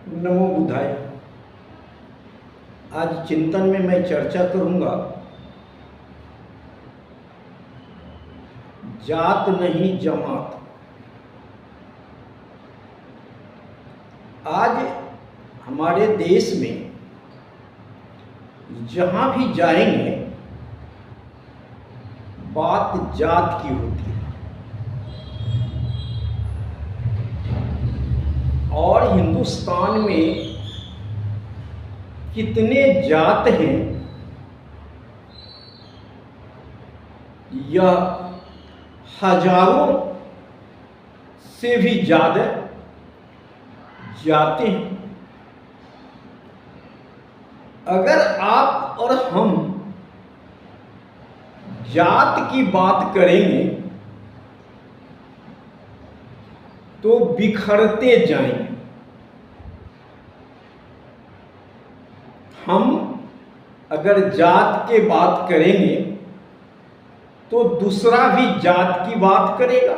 नमो बुद्धाय। आज चिंतन में मैं चर्चा करूंगा जात नहीं जमात। आज हमारे देश में जहां भी जाएंगे बात जात की होती है और हिंदुस्तान में कितने जात हैं यह हजारों से भी ज्यादा जाते हैं। अगर आप और हम जात की बात करेंगे तो बिखरते जाएंगे। हम अगर जात की बात करेंगे तो दूसरा भी जात की बात करेगा,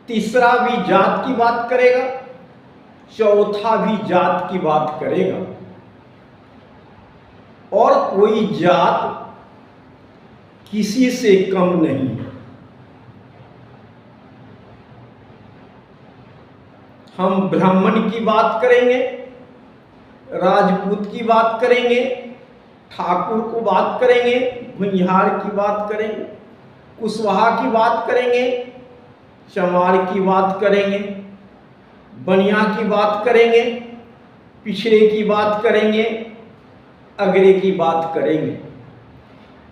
तीसरा भी जात की बात करेगा, चौथा भी जात की बात करेगा और कोई जात किसी से कम नहीं है। हम ब्राह्मण की बात करेंगे, राजपूत की बात करेंगे, ठाकुर को बात करेंगे, भुइहार की बात करेंगे, कुशवाहा की बात करेंगे, चमार की बात करेंगे, बनिया की बात करेंगे, पिछड़े की बात करेंगे, अगरे की बात करेंगे।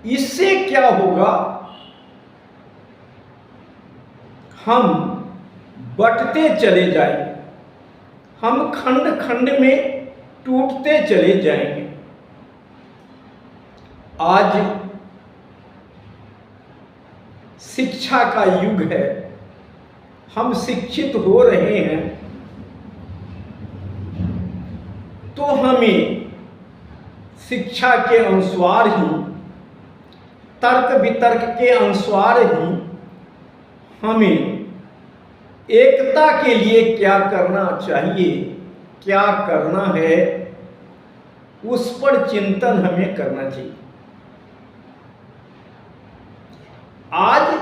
इससे क्या होगा? हम बंटते चले जाएंगे, हम खंड खंड में टूटते चले जाएंगे। आज शिक्षा का युग है, हम शिक्षित हो रहे हैं तो हमें शिक्षा के अनुसार ही, तर्क वितर्क के अनुसार ही हमें एकता के लिए क्या करना चाहिए, क्या करना है, उस पर चिंतन हमें करना चाहिए। आज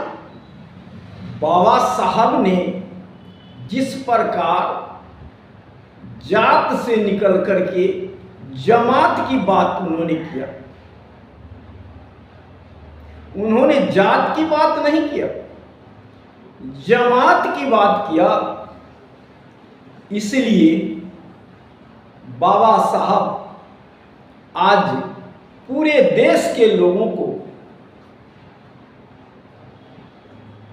बाबा साहब ने जिस प्रकार जात से निकल करके जमात की बात उन्होंने किया, उन्होंने जात की बात नहीं किया, जमात की बात किया। इसलिए बाबा साहब आज पूरे देश के लोगों को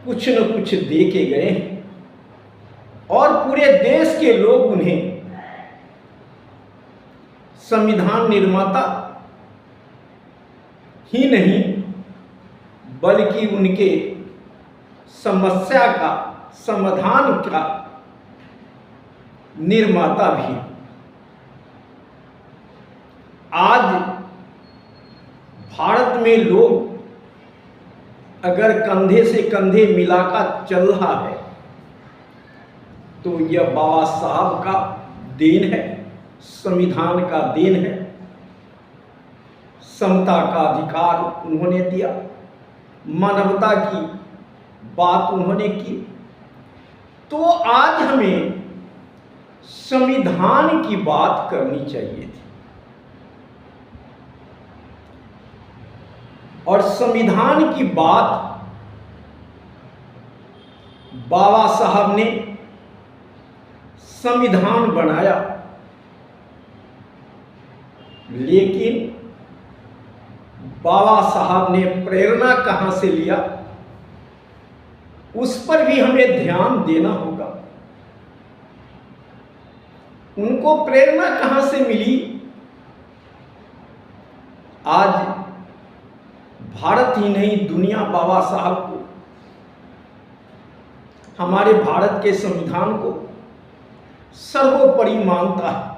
कुछ न कुछ दे के गए हैं और पूरे देश के लोग उन्हें संविधान निर्माता ही नहीं बल्कि उनके समस्या का समाधान का निर्माता भी। आज भारत में लोग अगर कंधे से कंधे मिलाकर चल रहा है तो यह बाबा साहब का देन है, संविधान का देन है। समता का अधिकार उन्होंने दिया, मानवता की बात उन्होंने की। तो आज हमें संविधान की बात करनी चाहिए थी और संविधान की बात बाबा साहब ने संविधान बनाया, लेकिन बाबा साहब ने प्रेरणा कहां से लिया उस पर भी हमें ध्यान देना होगा। उनको प्रेरणा कहां से मिली? आज भारत ही नहीं दुनिया बाबा साहब को, हमारे भारत के संविधान को सर्वोपरि मानता है।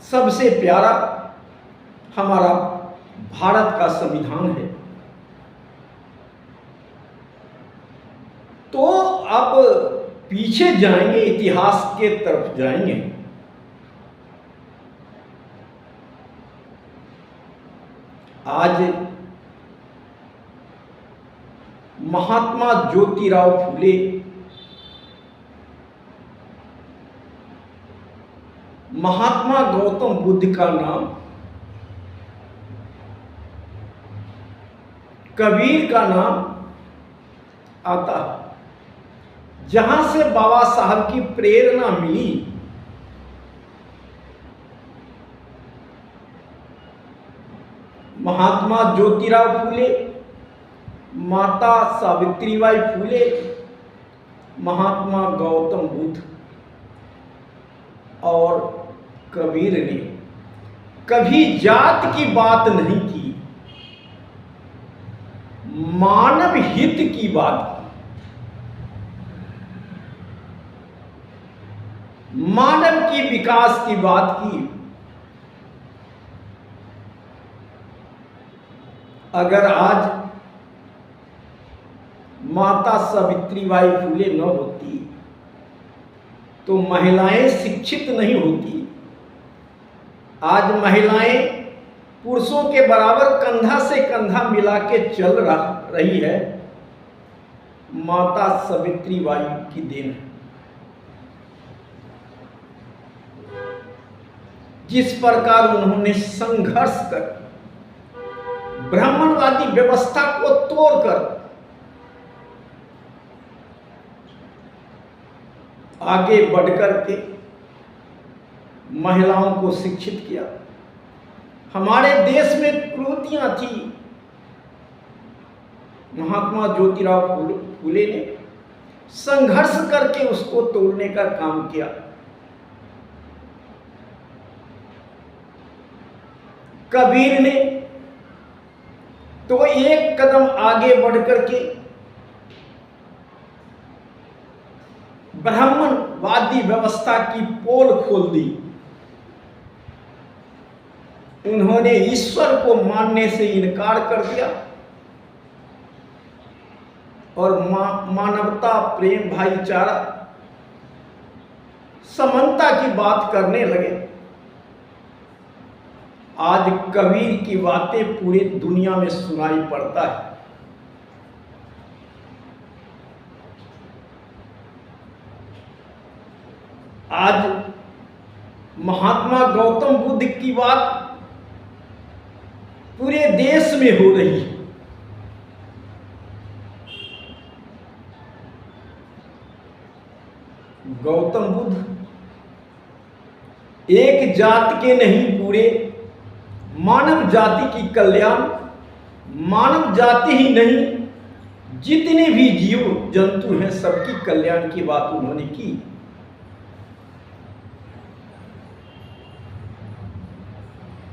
सबसे प्यारा हमारा भारत का संविधान है। तो अब पीछे जाएंगे, इतिहास के तरफ जाएंगे। आज महात्मा ज्योतिराव फूले, महात्मा गौतम बुद्ध का नाम, कबीर का नाम आता है। जहां से बाबा साहब की प्रेरणा मिली, महात्मा ज्योतिराव फूले, माता सावित्रीबाई फूले, महात्मा गौतम बुद्ध और कबीर ने कभी जात की बात नहीं की, मानव हित की बात की, मानव की विकास की बात की। अगर आज माता सावित्रीबाई फूले न होती तो महिलाएं शिक्षित नहीं होती। आज महिलाएं पुरुषों के बराबर कंधा से कंधा मिला के चल रही है, माता सावित्रीबाई की देन है। जिस प्रकार उन्होंने संघर्ष कर ब्राह्मणवादी व्यवस्था को तोड़कर आगे बढ़कर के महिलाओं को शिक्षित किया। हमारे देश में कुरीतियां थी, महात्मा ज्योतिराव फूले ने संघर्ष करके उसको तोड़ने का काम किया। कबीर ने तो एक कदम आगे बढ़कर के ब्राह्मणवादी व्यवस्था की पोल खोल दी। उन्होंने ईश्वर को मानने से इनकार कर दिया और मानवता, प्रेम, भाईचारा, समानता की बात करने लगे। आज कबीर की बातें पूरी दुनिया में सुनाई पड़ता है। आज महात्मा गौतम बुद्ध की बात पूरे देश में हो रही है। गौतम बुद्ध एक जात के नहीं, पूरे मानव जाति की कल्याण, मानव जाति ही नहीं जितने भी जीव जंतु हैं सबकी कल्याण की बात उन्होंने की।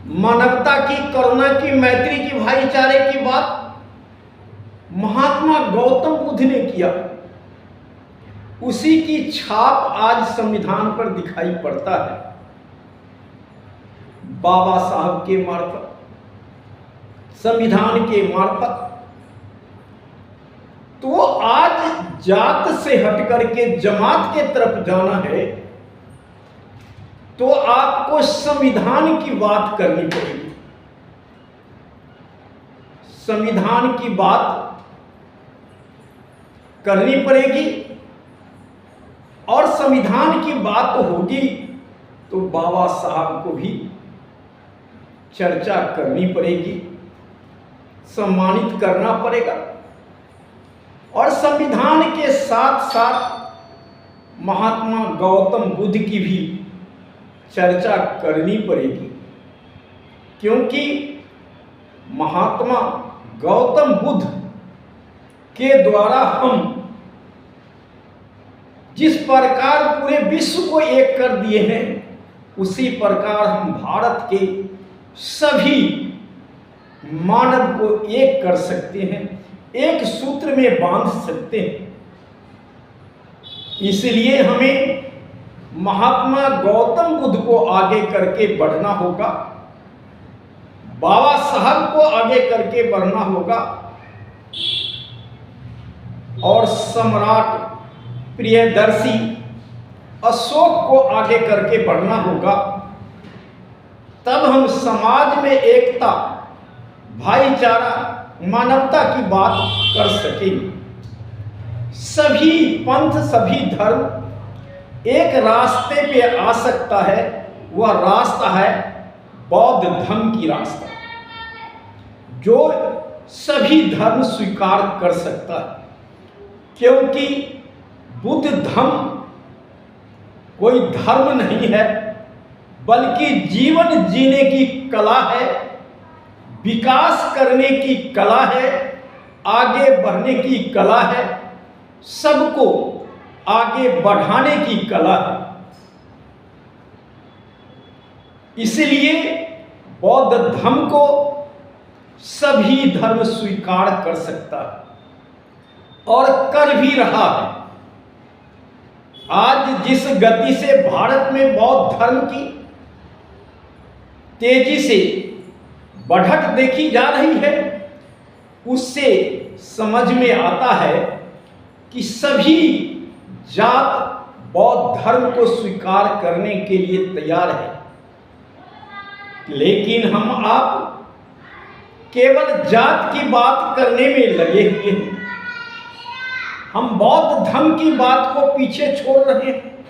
मानवता की, करुणा की, मैत्री की, भाईचारे की बात महात्मा गौतम बुद्ध ने किया। उसी की छाप आज संविधान पर दिखाई पड़ता है, बाबा साहब के मार्फत, संविधान के मार्फत। तो आज जात से हटकर के जमात के तरफ जाना है तो आपको संविधान की बात करनी पड़ेगी। संविधान की बात करनी पड़ेगी और संविधान की बात होगी तो बाबा साहब को भी चर्चा करनी पड़ेगी, सम्मानित करना पड़ेगा और संविधान के साथ साथ महात्मा गौतम बुद्ध की भी चर्चा करनी पड़ेगी। क्योंकि महात्मा गौतम बुद्ध के द्वारा हम जिस प्रकार पूरे विश्व को एक कर दिए हैं, उसी प्रकार हम भारत के सभी मानव को एक कर सकते हैं, एक सूत्र में बांध सकते हैं। इसलिए हमें महात्मा गौतम बुद्ध को आगे करके बढ़ना होगा, बाबा साहब को आगे करके बढ़ना होगा और सम्राट प्रियदर्शी अशोक को आगे करके बढ़ना होगा। तब हम समाज में एकता, भाईचारा, मानवता की बात कर सकेंगे। सभी पंथ, सभी धर्म एक रास्ते पे आ सकता है। वह रास्ता है बौद्ध धर्म की रास्ता, जो सभी धर्म स्वीकार कर सकता है। क्योंकि बुद्ध धर्म कोई धर्म नहीं है, बल्कि जीवन जीने की कला है, विकास करने की कला है, आगे बढ़ने की कला है, सबको आगे बढ़ाने की कला है। इसलिए बौद्ध धर्म को सभी धर्म स्वीकार कर सकता है और कर भी रहा है। आज जिस गति से भारत में बौद्ध धर्म की तेजी से बढ़त देखी जा रही है, उससे समझ में आता है कि सभी जात बौद्ध धर्म को स्वीकार करने के लिए तैयार है। लेकिन हम आप केवल जात की बात करने में लगे हुए हैं। हम बौद्ध धर्म की बात को पीछे छोड़ रहे हैं,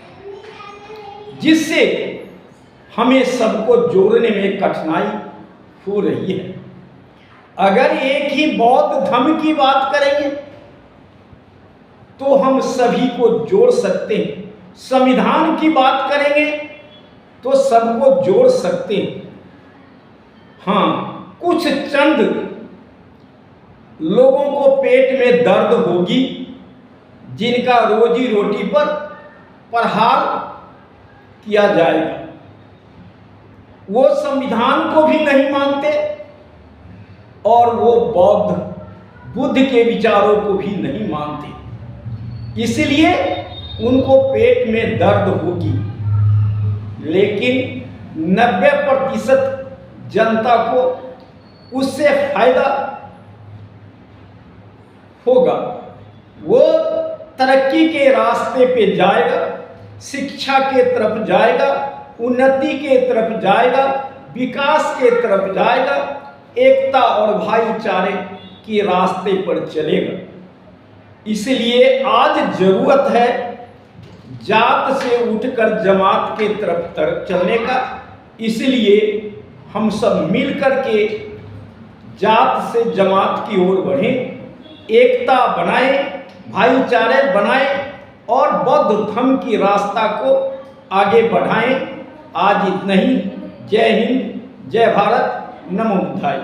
जिससे हमें सबको जोड़ने में कठिनाई हो रही है। अगर एक ही बौद्ध धर्म की बात करेंगे तो हम सभी को जोड़ सकते हैं। संविधान की बात करेंगे तो सबको जोड़ सकते हैं। हाँ, कुछ चंद लोगों को पेट में दर्द होगी, जिनका रोजी रोटी पर प्रहार किया जाएगा। वो संविधान को भी नहीं मानते और वो बुद्ध के विचारों को भी नहीं मानते, इसलिए उनको पेट में दर्द होगी। लेकिन 90% जनता को उससे फायदा होगा। वो तरक्की के रास्ते पे जाएगा, शिक्षा के तरफ जाएगा, उन्नति के तरफ जाएगा, विकास के तरफ जाएगा, एकता और भाईचारे के रास्ते पर चलेगा। इसलिए आज जरूरत है जात से उठकर जमात के तरफ चलने का। इसलिए हम सब मिलकर के जात से जमात की ओर बढ़ें, एकता बनाएं, भाईचारे बनाएं और बौद्ध धर्म की रास्ता को आगे बढ़ाएं। आज इतना ही। जय हिंद, जय भारत, नमो बुद्धाय।